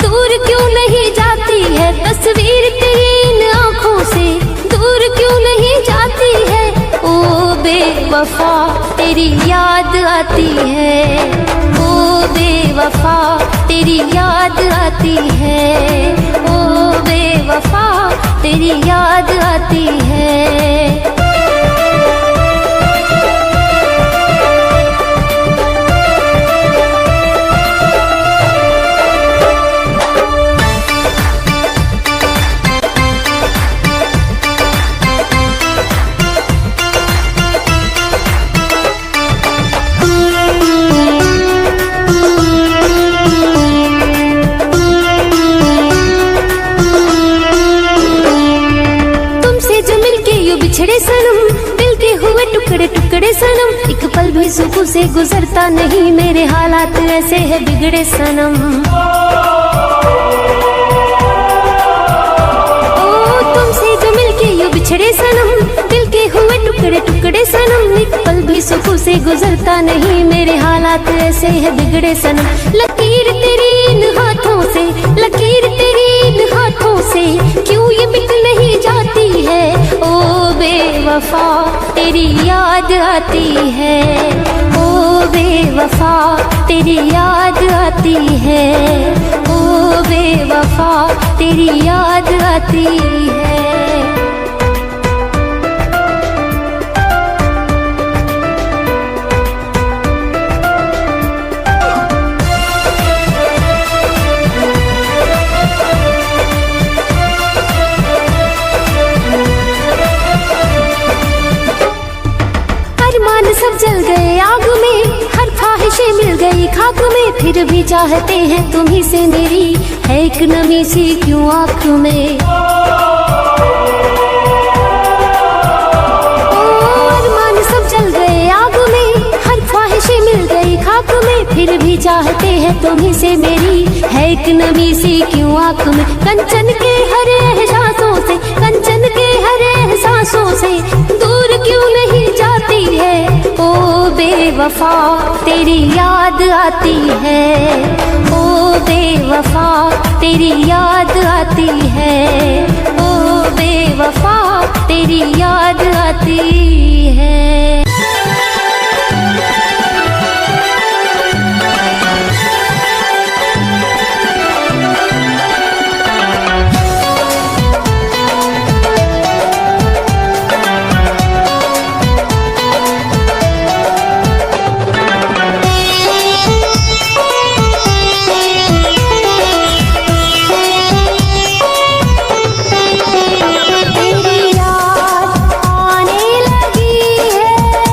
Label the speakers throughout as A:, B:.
A: दूर क्यों नहीं जाती है तस्वीर तेरी इन आँखों से, दूर क्यों नहीं जाती है। ओ बेवफा तेरी याद आती है, ओ बेवफा तेरी याद आती है, ओ बेवफा तेरी याद आती है। बिछड़े सनम दिल के हुए टुकड़े टुकड़े सनम, एक पल भी सुकून से गुजरता नहीं, मेरे हालात ऐसे है बिगड़े सनम। ओ तुमसे जो मिलके यूं बिछड़े सनम, दिल के हुए टुकड़े टुकड़े सनम, एक पल भी सुकून से गुजरता नहीं, मेरे हालात ऐसे है बिगड़े सनम। लकीर तेरी इन हाथों से, लकीर तेरी इन हाथों से क्यों ये मिट नहीं जाती है। ओ बेवफा तेरी याद आती है, ओ बेवफा तेरी याद आती है, ओ बेवफा तेरी याद आती है। सब जल गए आग में, हर ख्वाहिशें मिल गई खाक में, फिर भी चाहते हैं तुम्ही से मेरी है एक नमी सी क्यों आँख में। अरमान सब जल गए आग में, हर ख्वाहिशें मिल गई खाक में, फिर भी चाहते हैं तुम्ही से मेरी है एक नमी सी क्यों आँख में। कंचन के हरे एहसासों से, कंचन के हरे एहसासों से दूर क्यों नहीं जाती है। ओ बेवफा तेरी याद आती है, ओ बेवफा तेरी याद आती है, ओ बेवफा तेरी याद आती है। तेरी याद आने लगी है,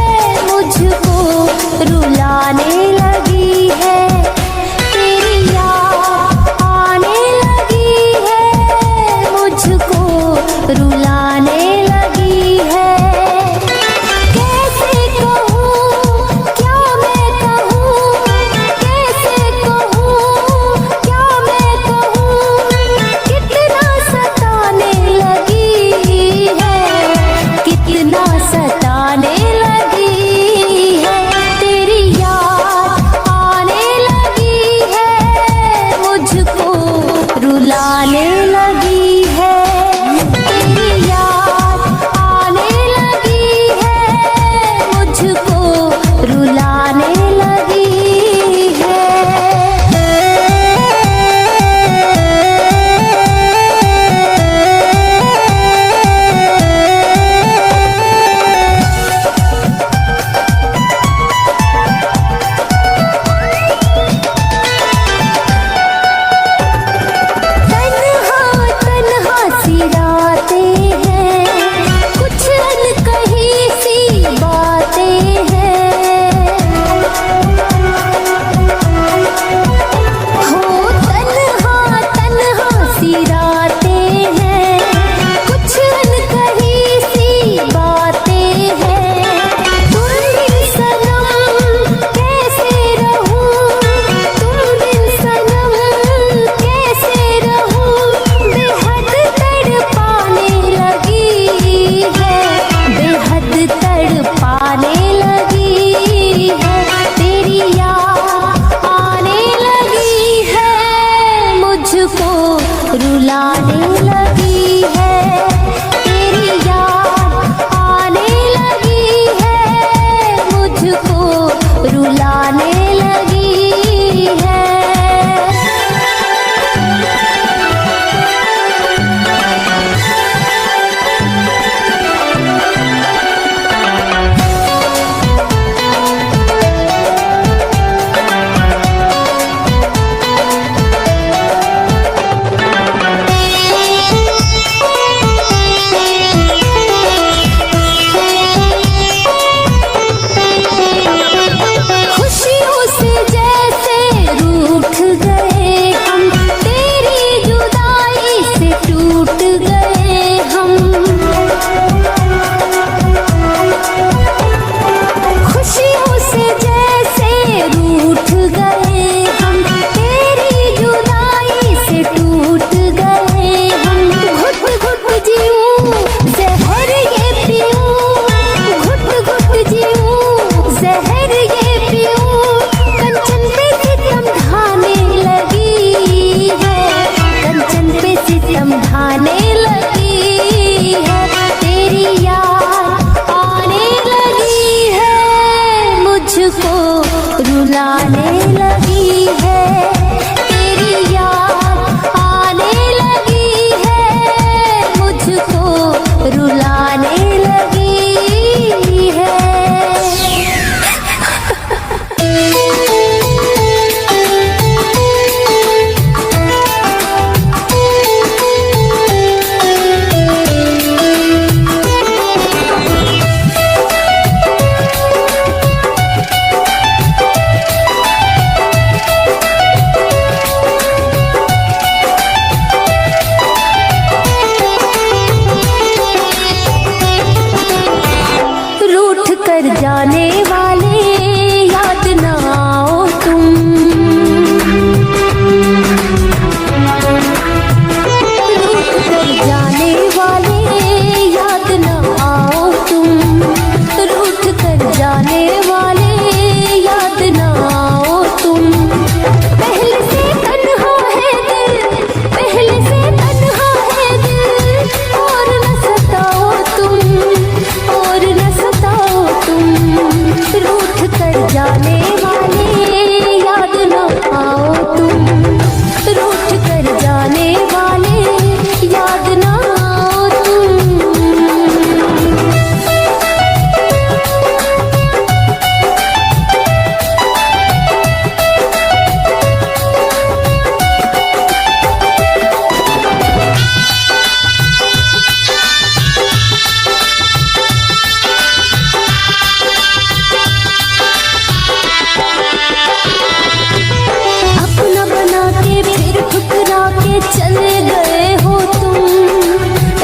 A: चले गए हो तुम,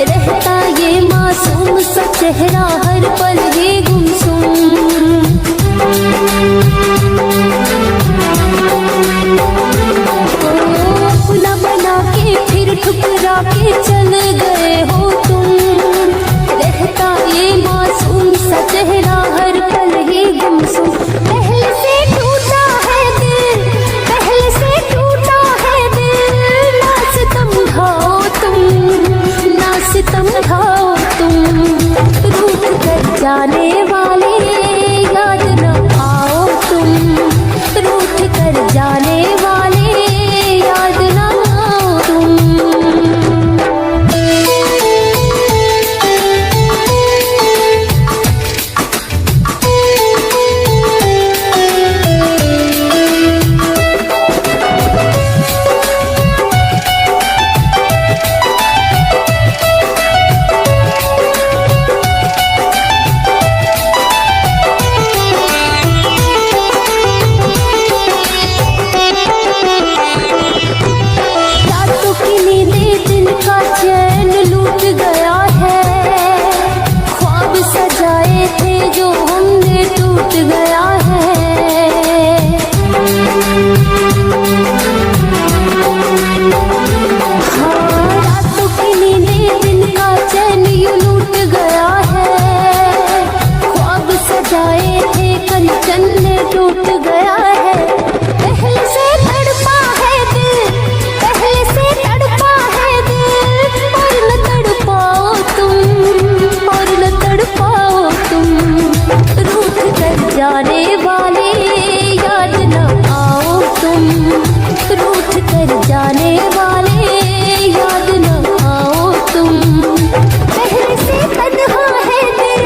A: रहता ये मासूम सा चेहरा हर पल ही गुमसुम। अपना बना के फिर ठुकरा के चले गए हो तुम, रहता ये मासूम सा चेहरा हर पल ही गुमसुम। पहले से टूटा है दिल, पहले से टूटा है दिल, ना सितम ढाओ तुम, ना सितम ढाओ तुम। रूठ कर जाने वाले याद न आओ तुम, रूठ कर जाने वाले याद न आओ तुम। रातों की नींदें दिन का चैन लूट गया है, ख्वाब सजाए थे जो हमने टूट गया है। हाँ, रातों की नींदें दिन का चैन यूं लूट गया है, ख्वाब सजाए थे कंचन ने टूट गया है। पहले से तड़पा है दिल, पहले से तड़पा है दिल, और न तड़पाओ तुम, और न तड़पाओ तुम। रूठ कर जाने वाले याद न आओ तुम, रूठ कर जाने वाले याद न आओ तुम। पहले से तन्हा है दिल,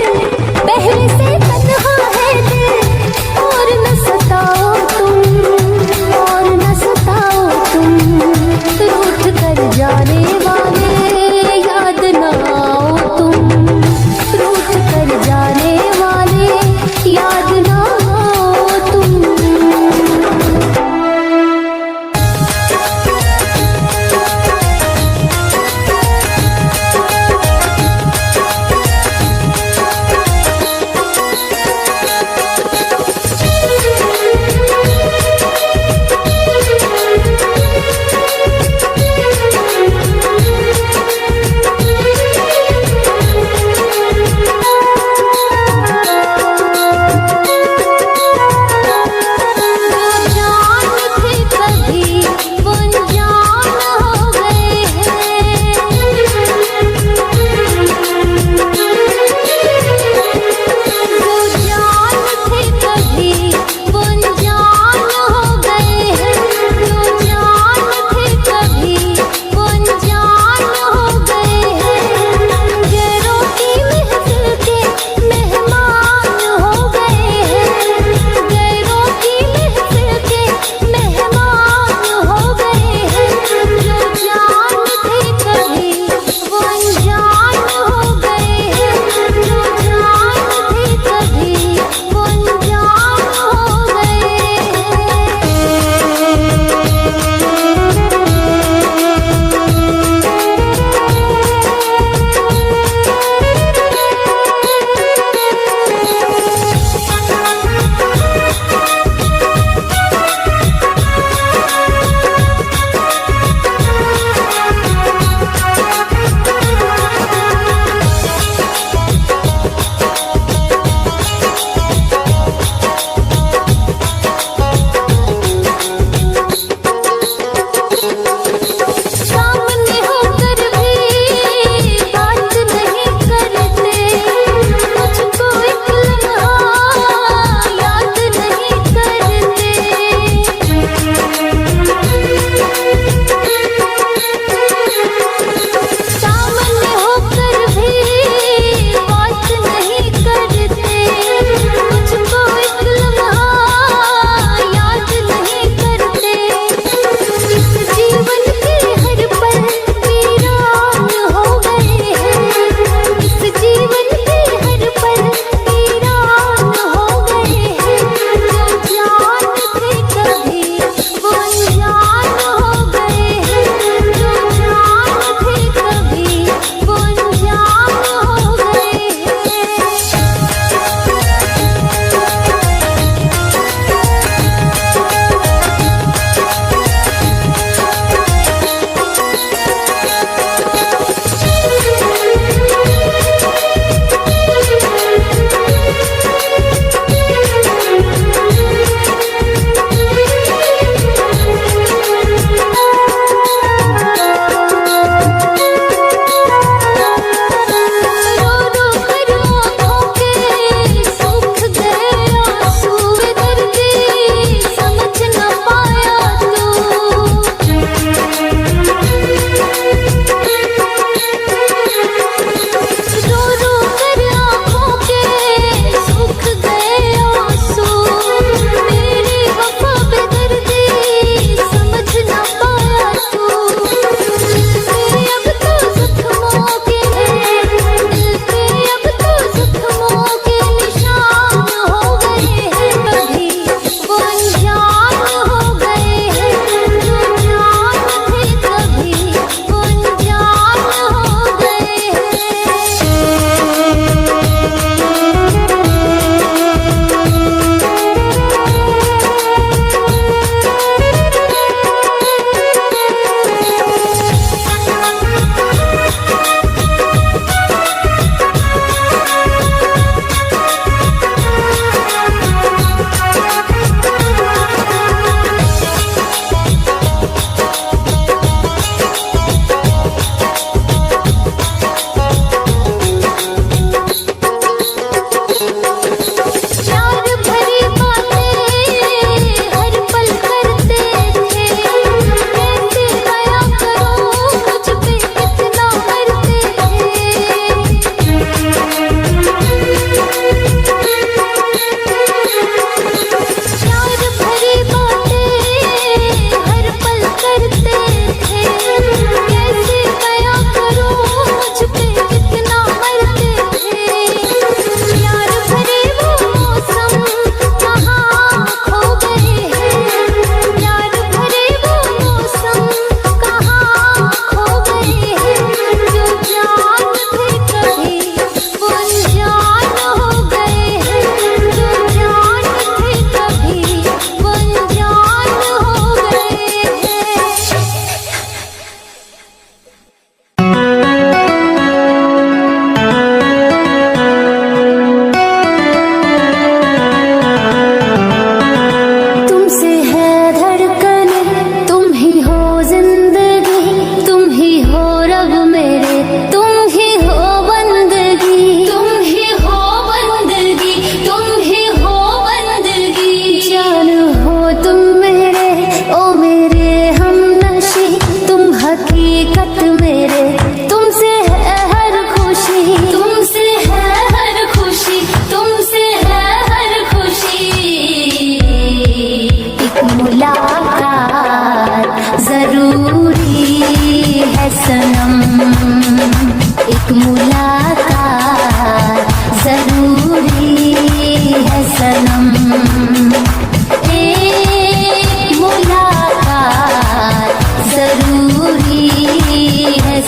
A: पहले से तन्हा है दिल, और न सताओ तुम, और न सताओ तुम। रूठ कर जाने वाले याद न आओ तुम, रूठ कर जाने वाले याद न आओ तुम।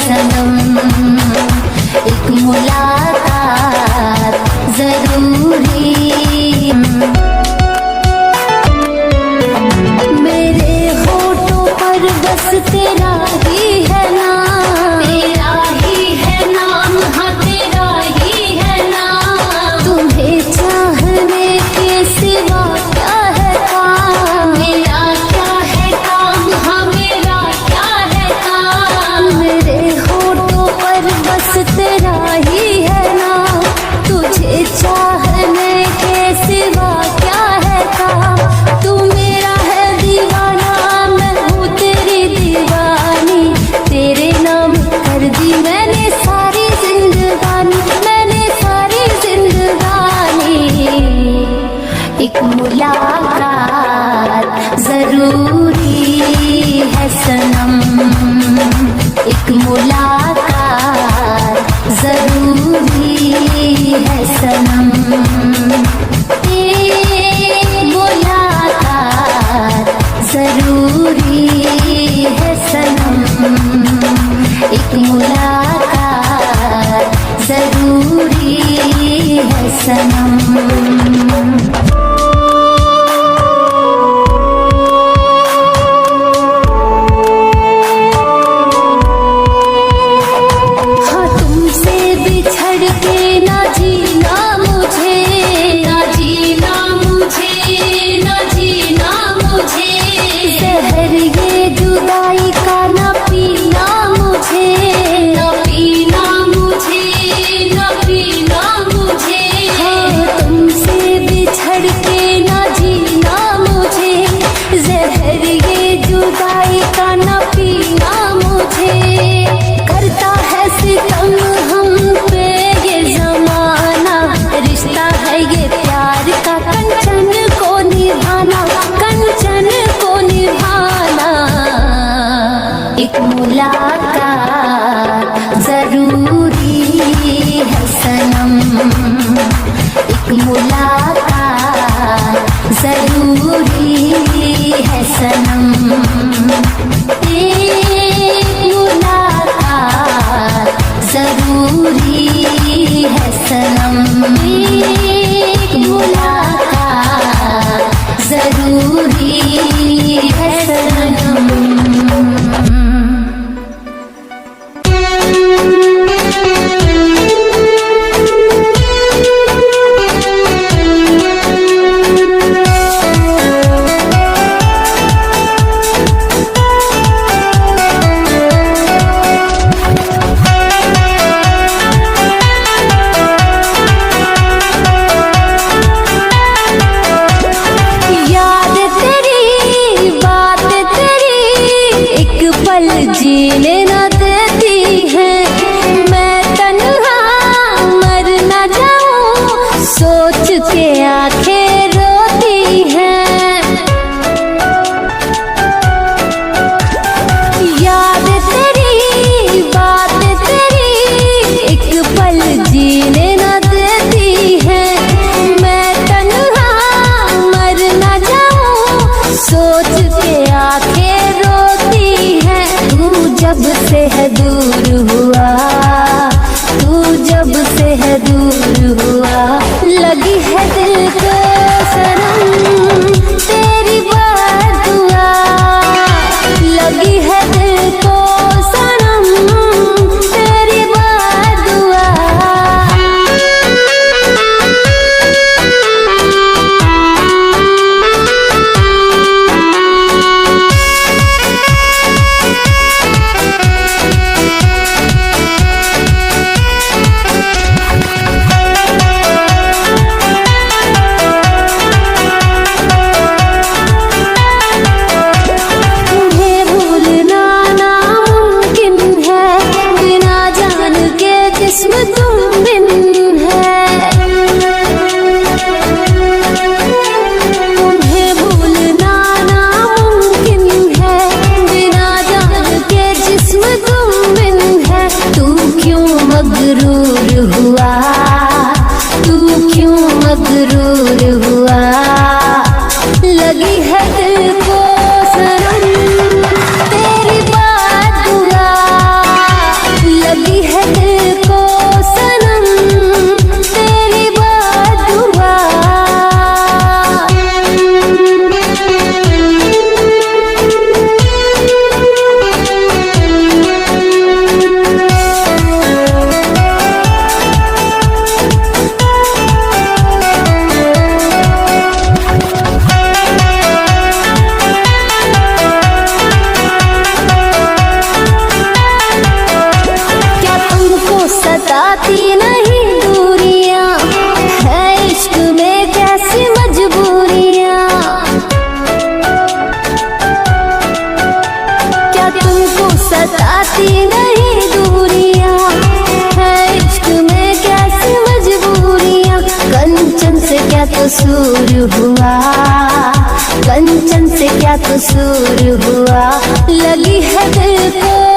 A: सनम, एक मुलाकात जरूरी। मेरे होठों पर बस तेरा ही है नाम, तेरा ही है नाम, हाँ तेरा ही है नाम। तुम्हें चाहने के सिवा क्या है काम, मेरा क्या है काम, हाँ मेरा क्या है काम। मेरे होठों पर बस तेरा ही है नाम, तुझे चाहने के सिवा क्या है काम। तू मेरा है दीवाना, मैं हूँ तेरी दीवानी, तेरे नाम कर दी मैंने सारी जिंदगानी, मैंने सारी जिंदगानी। एक मुलाकात जरूरी है सनम, एक मुलाकात जरूरी है सनम, एक मुलाकात जरूरी है सनम, एक मुलाकात जरूरी है सनम। एक मुलाकात जरूरी है सनम, एक मुलाकात जरूरी है सनम, एक मुलाकात जरूरी है सनम, एक मुलाकात जरूरी है सनम। जीने न देती है, मैं तन्हा मर न जाऊं, सोच के आंखें रोती हैं। याद तेरी बात तेरी एक पल जीने न देती है, मैं तन्हा मर न जाऊं, सोच के आंखें रोती हैं। तू जब से है दूर हुआ, तू जब से है दूर हुआ, लगी है दिल को शरम तेरी बात दुआ, लगी है दिल को शरम तेरी बात दुआ। सताती नहीं दूरियां, है इश्क में कैसी मजबूरियां। क्या तुमको सताती नहीं दूरियां, है इश्क में कैसी मजबूरियां। कंचन से क्या कसूर हुआ, कंचन से क्या कसूर हुआ, लगी है दिल को